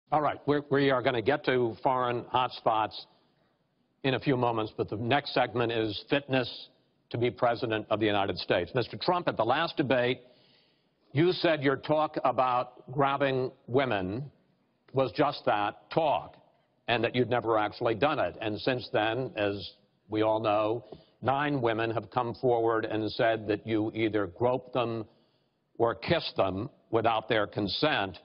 All right, we are going to get to foreign hotspots in a few moments, but the next segment is fitness to be President of the United States. Mr. Trump, at the last debate, you said your talk about grabbing women was just that, talk, and that you'd never actually done it. And since then, as we all know, 9 women have come forward and said that you either groped them or kissed them without their consent.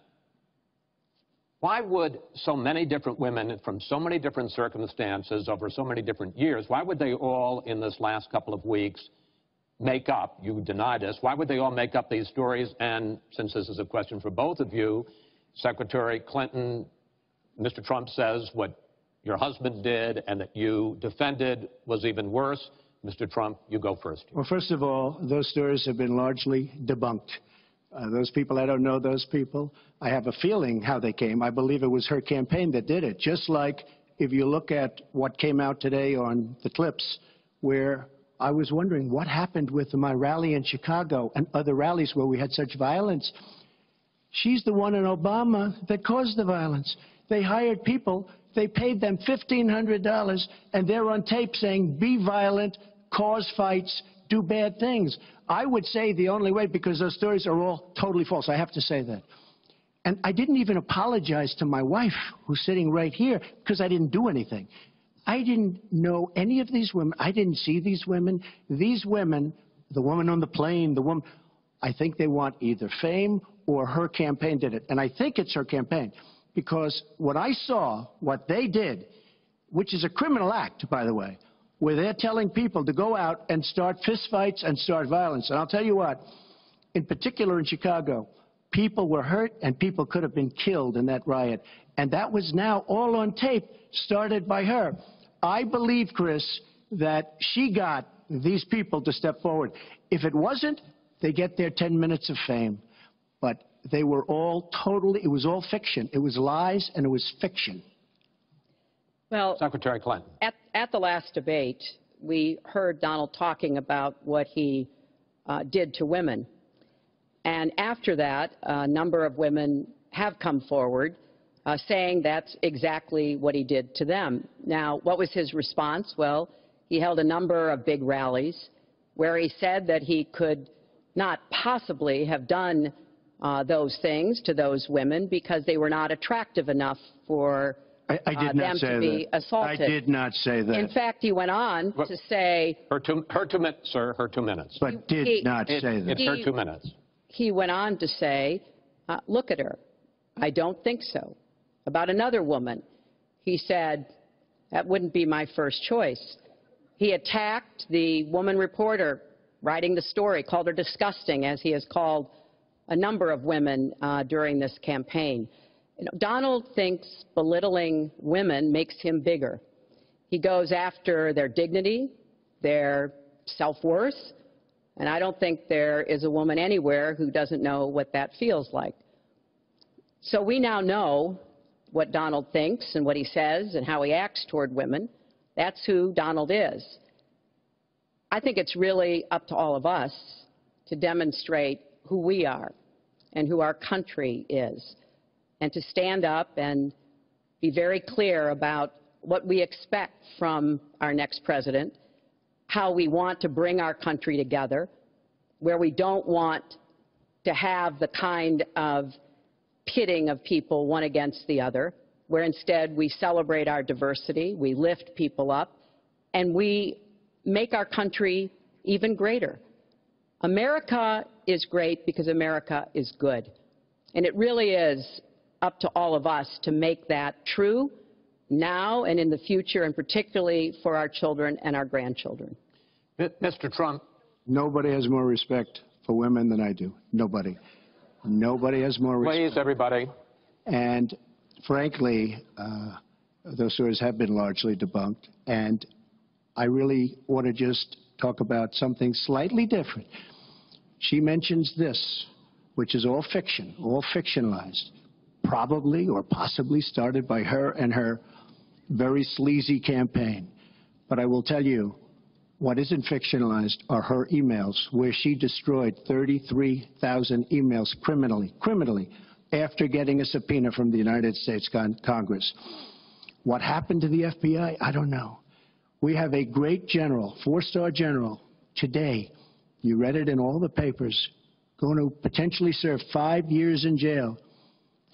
Why would so many different women from so many different circumstances over so many different years, why would they all in this last couple of weeks make up, you deny this, why would they all make up these stories? And since this is a question for both of you, Secretary Clinton, Mr. Trump says what your husband did and that you defended was even worse. Mr. Trump, you go first. Well, first of all, those stories have been largely debunked. Those people, I don't know those people. I have a feeling how they came. I believe it was her campaign that did it. Just like if you look at what came out today on the clips, where I was wondering what happened with my rally in Chicago and other rallies where we had such violence. She's the one in Obama that caused the violence. They hired people, they paid them $1,500, and they're on tape saying, be violent, cause fights, do bad things. I would say the only way, because those stories are all totally false, I have to say that. And I didn't even apologize to my wife, who's sitting right here, because I didn't do anything. I didn't know any of these women. I didn't see these women. These women, the woman on the plane, the woman, I think they want either fame or her campaign did it. And I think it's her campaign, because what I saw, what they did, which is a criminal act, by the way, where they're telling people to go out and start fistfights and start violence. And I'll tell you what, in particular in Chicago, people were hurt and people could have been killed in that riot. And that was now all on tape, started by her. I believe, Chris, that she got these people to step forward. If it wasn't, they get their 10 minutes of fame. But they were all totally, it was all fiction. It was lies and it was fiction. Well, Secretary Clinton. At the last debate, we heard Donald talking about what he did to women. And after that, a number of women have come forward saying that's exactly what he did to them. Now, what was his response? Well, he held a number of big rallies where he said that he could not possibly have done those things to those women because they were not attractive enough for them to be assaulted. I did not say that. In fact, he went on to say... Her 2 minutes, sir, her 2 minutes. But did not say that. It's her 2 minutes. He went on to say, look at her. I don't think so. About another woman, he said, that wouldn't be my first choice. He attacked the woman reporter writing the story, called her disgusting, as he has called a number of women during this campaign. You know, Donald thinks belittling women makes him bigger. He goes after their dignity, their self-worth, and I don't think there is a woman anywhere who doesn't know what that feels like. So we now know what Donald thinks and what he says and how he acts toward women. That's who Donald is. I think it's really up to all of us to demonstrate who we are and who our country is, and to stand up and be very clear about what we expect from our next president, how we want to bring our country together, where we don't want to have the kind of pitting of people one against the other, where instead we celebrate our diversity, we lift people up, and we make our country even greater. America is great because America is good. And it really is up to all of us to make that true now and in the future, and particularly for our children and our grandchildren. Mr. Trump. Nobody has more respect for women than I do. Nobody. Nobody has more respect. Please, everybody. And frankly, those stories have been largely debunked. And I really want to just talk about something slightly different. She mentions this, which is all fiction, all fictionalized, probably or possibly started by her and her very sleazy campaign. But I will tell you, what isn't fictionalized are her emails, where she destroyed 33,000 emails criminally, after getting a subpoena from the United States Congress. What happened to the FBI? I don't know. We have a great general, four-star general, today, you read it in all the papers, going to potentially serve 5 years in jail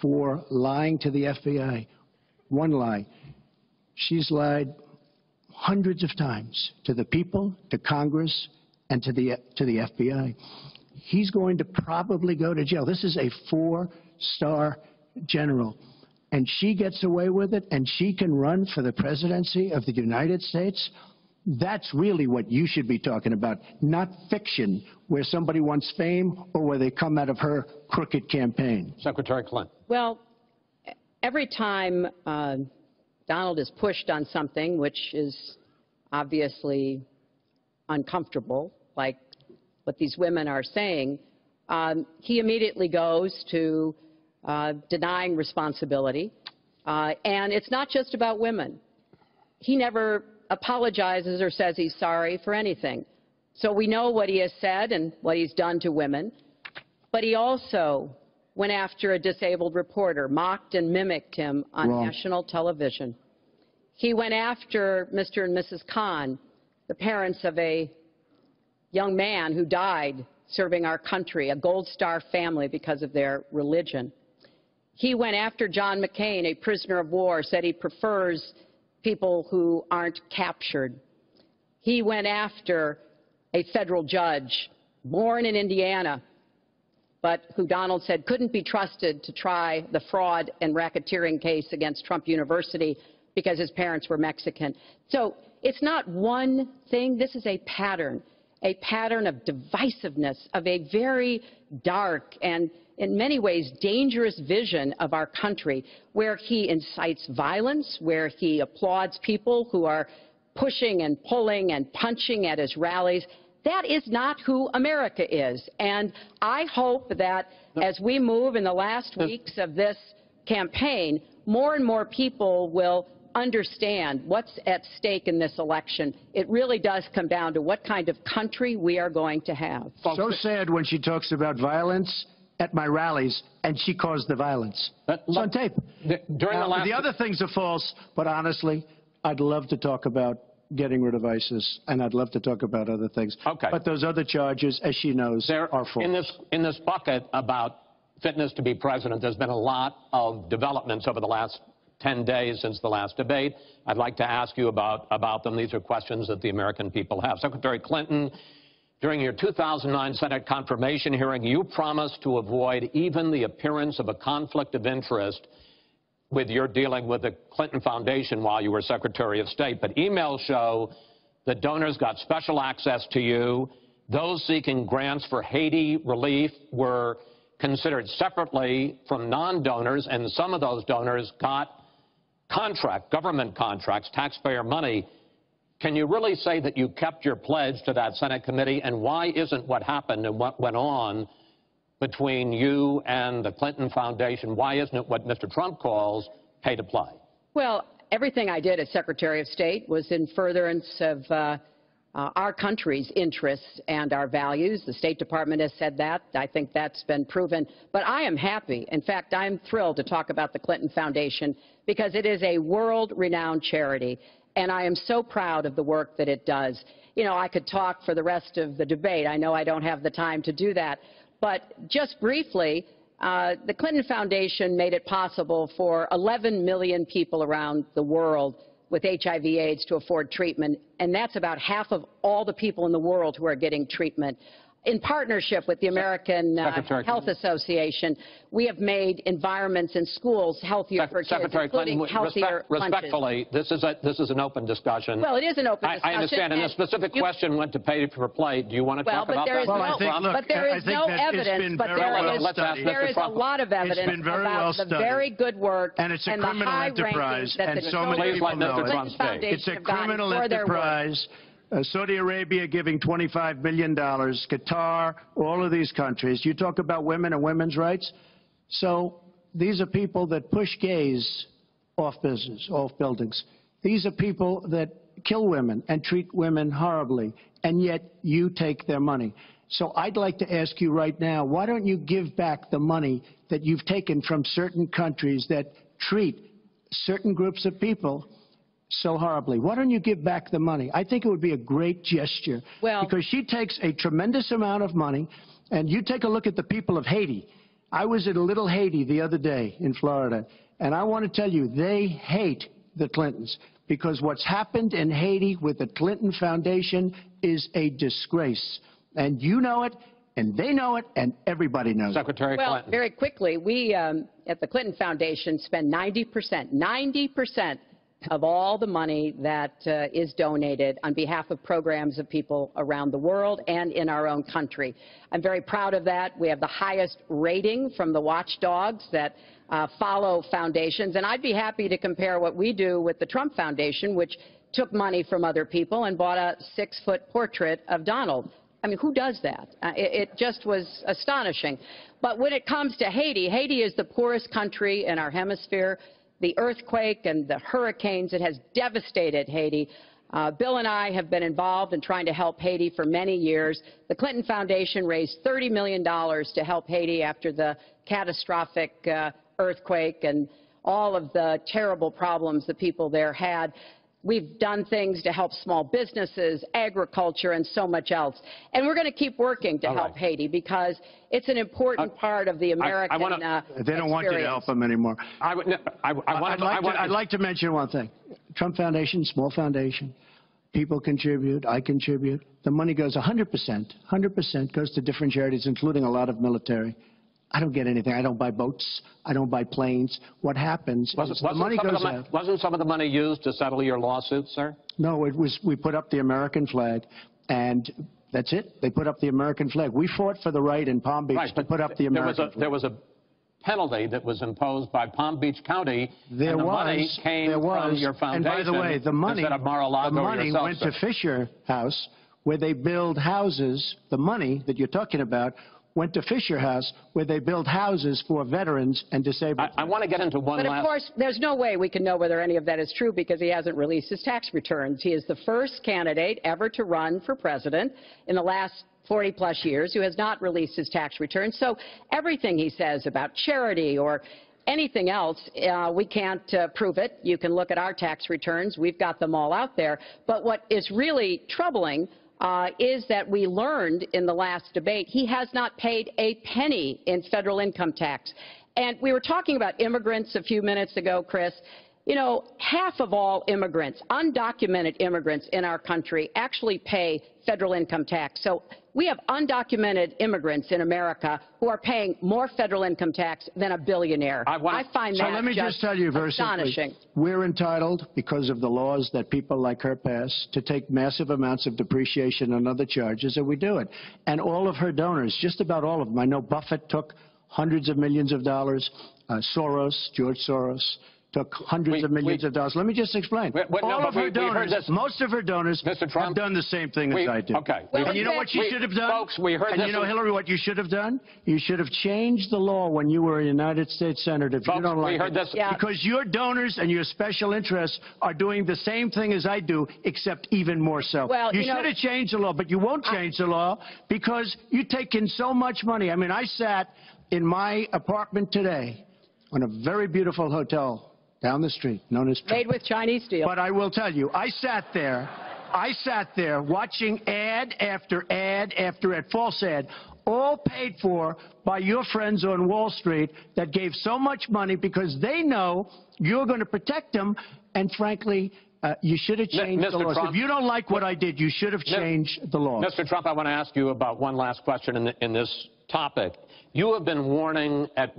for lying to the FBI. One lie. She's lied hundreds of times to the people, to Congress, and to the FBI. He's going to probably go to jail. This is a four-star general. And she gets away with it, and she can run for the presidency of the United States. That's really what you should be talking about, not fiction where somebody wants fame or where they come out of her crooked campaign. Secretary Clinton. Well, every time Donald is pushed on something which is obviously uncomfortable, like what these women are saying, he immediately goes to denying responsibility. And it's not just about women. He never apologizes or says he's sorry for anything. So we know what he has said and what he's done to women. But he also went after a disabled reporter, mocked and mimicked him on national television. He went after Mr. and Mrs. Khan, the parents of a young man who died serving our country, a Gold Star family because of their religion. He went after John McCain, a prisoner of war, said he prefers people who aren't captured. He went after a federal judge, born in Indiana, but who Donald said couldn't be trusted to try the fraud and racketeering case against Trump University because his parents were Mexican. So it's not one thing. This is a pattern of divisiveness, of a very dark and in many ways dangerous vision of our country, where he incites violence, where he applauds people who are pushing and pulling and punching at his rallies. That is not who America is. And I hope that as we move in the last weeks of this campaign, more and more people will understand what's at stake in this election. It really does come down to what kind of country we are going to have. So sad when she talks about violence at my rallies, and she caused the violence. It's on tape. The other things are false, but honestly, I'd love to talk about getting rid of ISIS, and I'd love to talk about other things. Okay. But those other charges, as she knows, are false. In this bucket about fitness to be president, there's been a lot of developments over the last 10 days since the last debate. I'd like to ask you about them. These are questions that the American people have. Secretary Clinton, during your 2009 Senate confirmation hearing, you promised to avoid even the appearance of a conflict of interest with your dealing with the Clinton Foundation while you were Secretary of State. But emails show that donors got special access to you. Those seeking grants for Haiti relief were considered separately from non-donors, and some of those donors got government contracts, taxpayer money. Can you really say that you kept your pledge to that Senate committee, and why isn't what happened and what went on between you and the Clinton Foundation, why isn't it what Mr. Trump calls pay to play? Well, everything I did as Secretary of State was in furtherance of our country's interests and our values. The State Department has said that. I think that's been proven. But I am happy. In fact, I'm thrilled to talk about the Clinton Foundation because it is a world-renowned charity. And I am so proud of the work that it does. You know, I could talk for the rest of the debate. I know I don't have the time to do that. But just briefly, the Clinton Foundation made it possible for 11 million people around the world with HIV/AIDS to afford treatment, and that's about half of all the people in the world who are getting treatment. In partnership with the American Health Association, we have made environments in schools healthier for kids, including healthier lunches. Respectfully, this is an open discussion. Well, it is an open discussion. I understand, and the specific question went to pay for play. Do you want to talk about that? But there is no evidence, but there is a lot of evidence about the very good work and it's a criminal enterprise, and so many people know it. It's a criminal enterprise. Saudi Arabia giving $25 million, Qatar, all of these countries. You talk about women and women's rights. So these are people that push gays off buildings. These are people that kill women and treat women horribly, and yet you take their money. So I'd like to ask you right now, why don't you give back the money that you've taken from certain countries that treat certain groups of people so horribly? Why don't you give back the money? I think it would be a great gesture. Well, because she takes a tremendous amount of money, and you take a look at the people of Haiti. I was at a little Haiti the other day in Florida, and I want to tell you, they hate the Clintons, because what's happened in Haiti with the Clinton Foundation is a disgrace. And you know it, and they know it, and everybody knows it. Secretary well, Clinton. very quickly, we at the Clinton Foundation spend 90% of all the money that is donated on behalf of programs of people around the world and in our own country. I'm very proud of that. We have the highest rating from the watchdogs that follow foundations, and I'd be happy to compare what we do with the Trump Foundation, which took money from other people and bought a 6-foot portrait of Donald. I mean, who does that? It just was astonishing. But when it comes to Haiti, Haiti is the poorest country in our hemisphere. The earthquake and the hurricanes, it has devastated Haiti. Bill and I have been involved in trying to help Haiti for many years. The Clinton Foundation raised $30 million to help Haiti after the catastrophic earthquake and all of the terrible problems the people there had. We've done things to help small businesses, agriculture, and so much else. And we're going to keep working to help Haiti because it's an important part of the American They don't want you to help them anymore. I'd like to mention one thing. Trump Foundation, small foundation. People contribute. I contribute. The money goes 100% goes to different charities, including a lot of military. I don't get anything. I don't buy boats. I don't buy planes. What happens is the money goes out. Wasn't some of the money used to settle your lawsuit, sir? No, it was. We put up the American flag, and that's it. They put up the American flag. We fought for the right in Palm Beach to put up the American flag. There was a penalty that was imposed by Palm Beach County, and the money came from your foundation. And by the way, the money went to Fisher House, where they build houses. The money that you're talking about went to Fisher House, where they build houses for veterans and disabled. I want to get into one last... But of course, there's no way we can know whether any of that is true because he hasn't released his tax returns. He is the first candidate ever to run for president in the last 40-plus years who has not released his tax returns. So everything he says about charity or anything else, we can't prove it. You can look at our tax returns. We've got them all out there. But what is really troubling is that we learned in the last debate he has not paid a penny in federal income tax. And we were talking about immigrants a few minutes ago, Chris. You know, half of all immigrants, undocumented immigrants in our country, actually pay federal income tax. So we have undocumented immigrants in America who are paying more federal income tax than a billionaire. I find that so let me just tell you very astonishing. Simply, we're entitled, because of the laws that people like her pass, to take massive amounts of depreciation and other charges, and we do it. And all of her donors, just about all of them, I know Buffett took hundreds of millions of dollars, George Soros, took hundreds of millions of dollars. Let me just explain. All of her donors, most of her donors have done the same thing as I did. Okay. And you know what she should have done? Folks, we heard and you know, Hillary, what you should have done? You should have changed the law when you were a United States Senator. If you don't like it. Because your donors and your special interests are doing the same thing as I do, except even more so. Well, you should have changed the law, but you won't change the law because you take in so much money. I mean, I sat in my apartment today on a very beautiful hotel down the street, known as made with Chinese steel. But I will tell you, I sat there watching ad after ad after ad, false ad, all paid for by your friends on Wall Street that gave so much money because they know you're going to protect them. And frankly, you should have changed the laws. If you don't like what I did, you should have changed the laws. Mr. Trump, I want to ask you about one last question in this topic. You have been warning at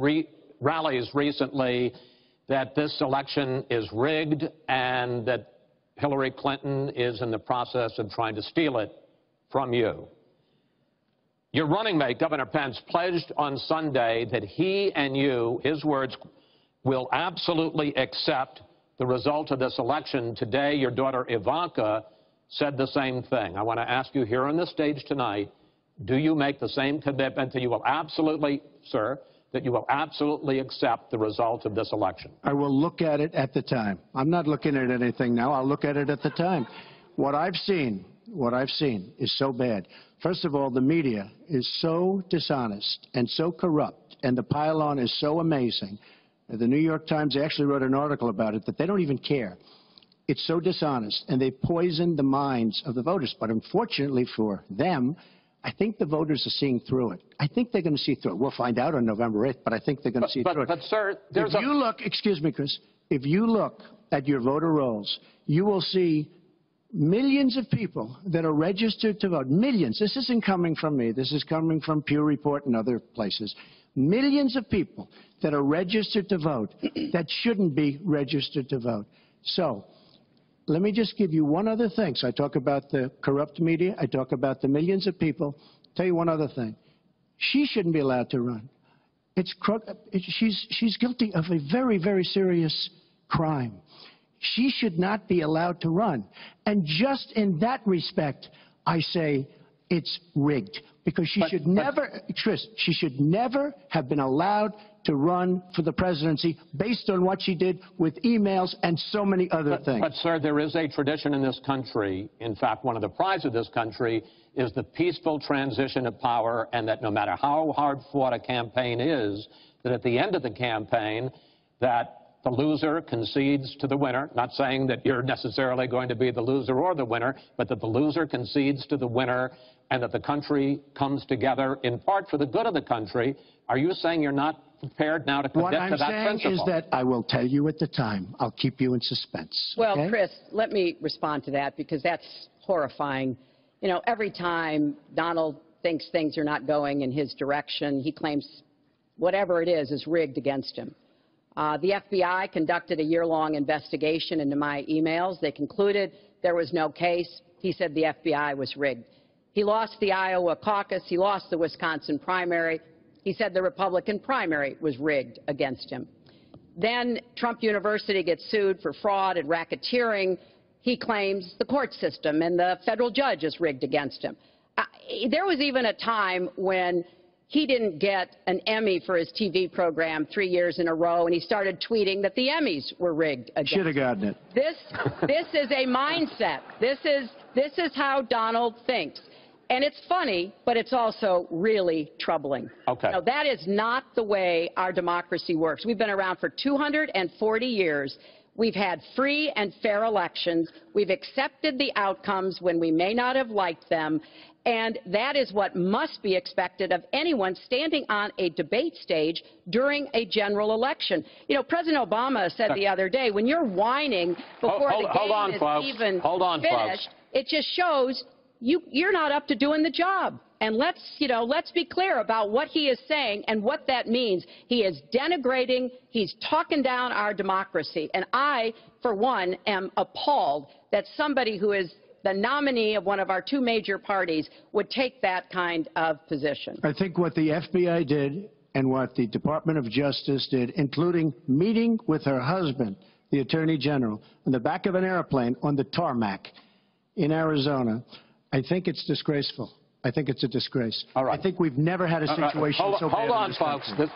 rallies recently that this election is rigged and that Hillary Clinton is in the process of trying to steal it from you. Your running mate, Governor Pence, pledged on Sunday that he and you, his words, will absolutely accept the result of this election. Today, your daughter Ivanka said the same thing. I want to ask you here on the stage tonight, do you make the same commitment that you will absolutely, sir, that you will absolutely accept the result of this election? I will look at it at the time. I'm not looking at anything now. I'll look at it at the time. What I've seen what I've seen is so bad. First of all, the media is so dishonest and so corrupt, and the pile-on is so amazing. The New York Times actually wrote an article about it that they don't even care. It's so dishonest, and they poison the minds of the voters. But unfortunately for them, I think the voters are seeing through it. I think they're going to see through it. We'll find out on November 8th, but I think they're going to see through it. But, sir, there's if you look, excuse me, Chris, if you look at your voter rolls, you will see millions of people that are registered to vote. Millions. This isn't coming from me. This is coming from Pew Report and other places. Millions of people that are registered to vote that shouldn't be registered to vote. So let me just give you one other thing. So I talk about the corrupt media. I talk about the millions of people. Tell you one other thing. She shouldn't be allowed to run. She's guilty of a very, very serious crime. She should not be allowed to run. And just in that respect, I say it's rigged. Because she should never, Chris, she should never have been allowed to run for the presidency based on what she did with emails and so many other things. But, sir, there is a tradition in this country. In fact, one of the prides of this country is the peaceful transition of power, and that no matter how hard-fought a campaign is, that at the end of the campaign, that the loser concedes to the winner, not saying that you're necessarily going to be the loser or the winner, but that the loser concedes to the winner and that the country comes together in part for the good of the country. Are you saying you're not prepared now to commit to that principle? What I'm saying is that I will tell you at the time. I'll keep you in suspense. Well, okay? Chris, let me respond to that because that's horrifying. You know, every time Donald thinks things are not going in his direction, he claims whatever it is rigged against him. The FBI conducted a year-long investigation into my emails. They concluded there was no case. He said the FBI was rigged. He lost the Iowa caucus. He lost the Wisconsin primary. He said the Republican primary was rigged against him. Then Trump University gets sued for fraud and racketeering. He claims the court system and the federal judge is rigged against him. There was even a time when he didn't get an Emmy for his TV program 3 years in a row, and he started tweeting that the Emmys were rigged against him. Should have gotten it. This is a mindset. This is how Donald thinks. And it's funny, but it's also really troubling. Okay. Now, that is not the way our democracy works. We've been around for 240 years. We've had free and fair elections. We've accepted the outcomes when we may not have liked them. And that is what must be expected of anyone standing on a debate stage during a general election. You know, President Obama said the other day, when you're whining before the game is even finished, it just shows you're not up to doing the job. And let's be clear about what he is saying and what that means. He is denigrating, he's talking down our democracy. And I, for one, am appalled that somebody who is the nominee of one of our two major parties would take that kind of position. I think what the FBI did and what the Department of Justice did, including meeting with her husband, the Attorney General, in the back of an airplane on the tarmac in Arizona, I think it's disgraceful. I think it's a disgrace. All right. I think we've never had a situation so bad in this country. Hold on, folks.